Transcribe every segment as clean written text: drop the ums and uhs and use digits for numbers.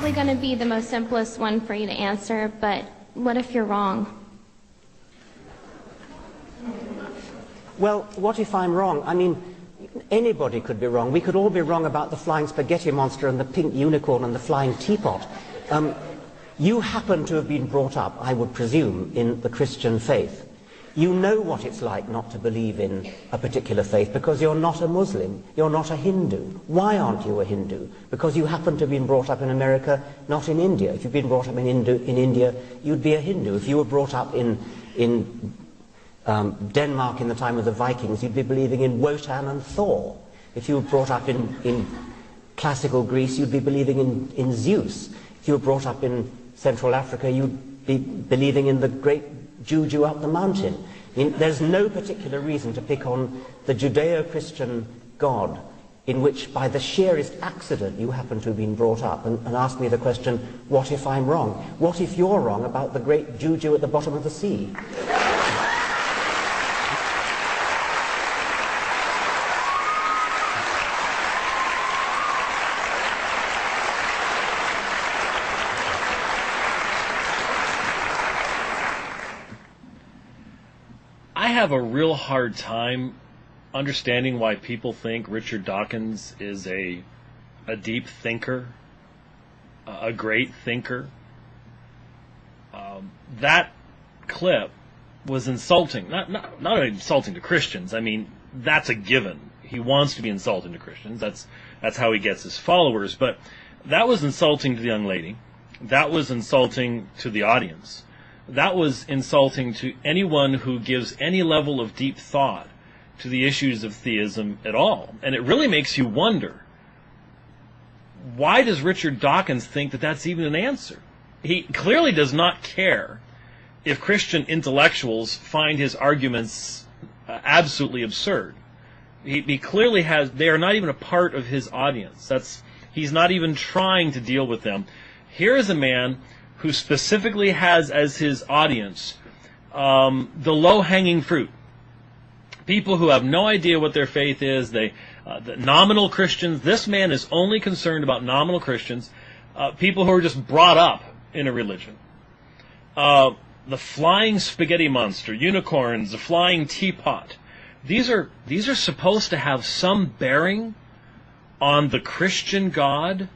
probably going to be the most simplest one for you to answer, but what if you're wrong? Well, what if I'm wrong? I mean, anybody could be wrong. We could all be wrong about the flying spaghetti monster and the pink unicorn and the flying teapot. You happen to have been brought up, I would presume, in the Christian faith. You know what it's like not to believe in a particular faith because you're not a Muslim, you're not a Hindu. Why aren't you a Hindu? Because you happen to have been brought up in America, not in India. If you'd been brought up in India, you'd be a Hindu. If you were brought up in Denmark in the time of the Vikings, you'd be believing in Wotan and Thor. If you were brought up in classical Greece, you'd be believing in Zeus. If you were brought up in Central Africa, you'd be believing in the great Juju up the mountain. I mean, there's no particular reason to pick on the Judeo-Christian God in which, by the sheerest accident, you happen to have been brought up, and ask me the question, what if I'm wrong? What if you're wrong about the great Juju at the bottom of the sea? I have a real hard time understanding why people think Richard Dawkins is a deep thinker, a great thinker. That clip was insulting, not only insulting to Christians. I mean, that's a given. He wants to be insulting to Christians. That's how he gets his followers. But that was insulting to the young lady. That was insulting to the audience. That was insulting to anyone who gives any level of deep thought to the issues of theism at all. And it really makes you wonder, why does Richard Dawkins think that that's even an answer? He clearly does not care if Christian intellectuals find his arguments absolutely absurd. He clearly has, they are not even a part of his audience. He's not even trying to deal with them. Here is a man who specifically has as his audience the low-hanging fruit. People who have no idea what their faith is, the nominal Christians. This man is only concerned about nominal Christians, people who are just brought up in a religion. The flying spaghetti monster, unicorns, the flying teapot. These are supposed to have some bearing on the Christian God,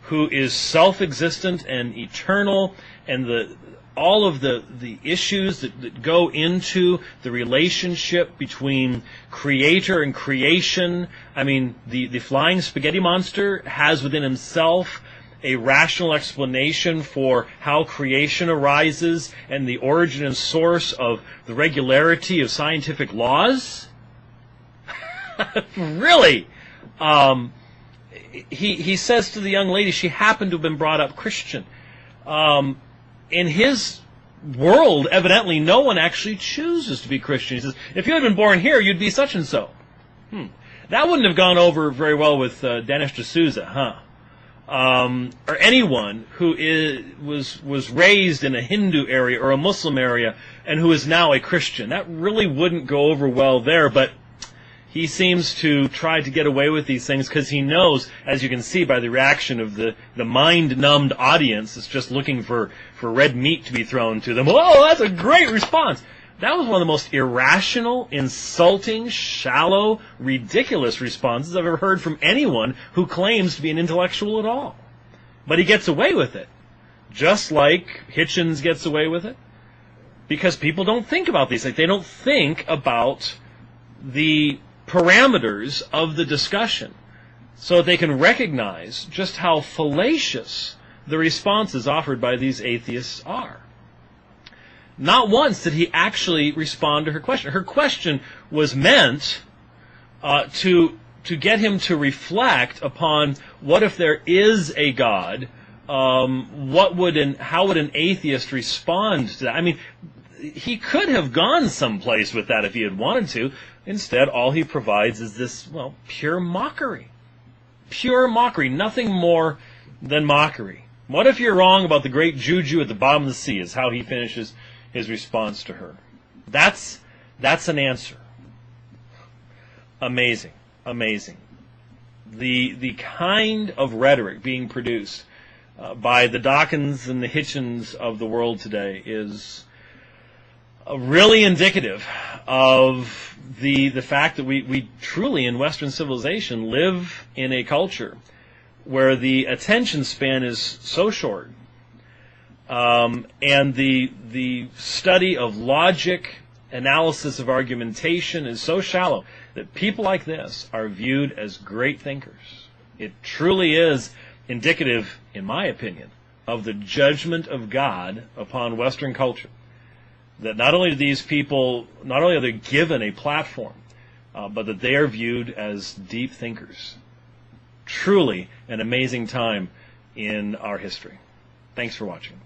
who is self-existent and eternal, and all of the issues that go into the relationship between creator and creation. I mean, the flying spaghetti monster has within himself a rational explanation for how creation arises and the origin and source of the regularity of scientific laws. Really? He says to the young lady, she happened to have been brought up Christian. In his world, evidently, no one actually chooses to be Christian. He says, if you had been born here, you'd be such and so. That wouldn't have gone over very well with Dennis D'Souza, huh? Or anyone who was raised in a Hindu area or a Muslim area and who is now a Christian. That really wouldn't go over well there, but he seems to try to get away with these things because he knows, as you can see by the reaction of the mind-numbed audience that's just looking for red meat to be thrown to them. Oh, that's a great response. That was one of the most irrational, insulting, shallow, ridiculous responses I've ever heard from anyone who claims to be an intellectual at all. But he gets away with it, just like Hitchens gets away with it, because people don't think about these things. They don't think about the parameters of the discussion so that they can recognize just how fallacious the responses offered by these atheists are. Not once did he actually respond to her question. Her question was meant to get him to reflect upon what if there is a God, how would an atheist respond to that? I mean, he could have gone someplace with that if he had wanted to. Instead, all he provides is this, pure mockery. Pure mockery, nothing more than mockery. What if you're wrong about the great Juju at the bottom of the sea, is how he finishes his response to her. That's an answer. Amazing. The kind of rhetoric being produced by the Dawkins and the Hitchens of the world today is really indicative of the fact that we truly in Western civilization live in a culture where the attention span is so short, and the study of logic, analysis of argumentation is so shallow that people like this are viewed as great thinkers. It truly is indicative, in my opinion, of the judgment of God upon Western culture. That not only do these people, not only are they given a platform, but that they are viewed as deep thinkers. Truly an amazing time in our history. Thanks for watching.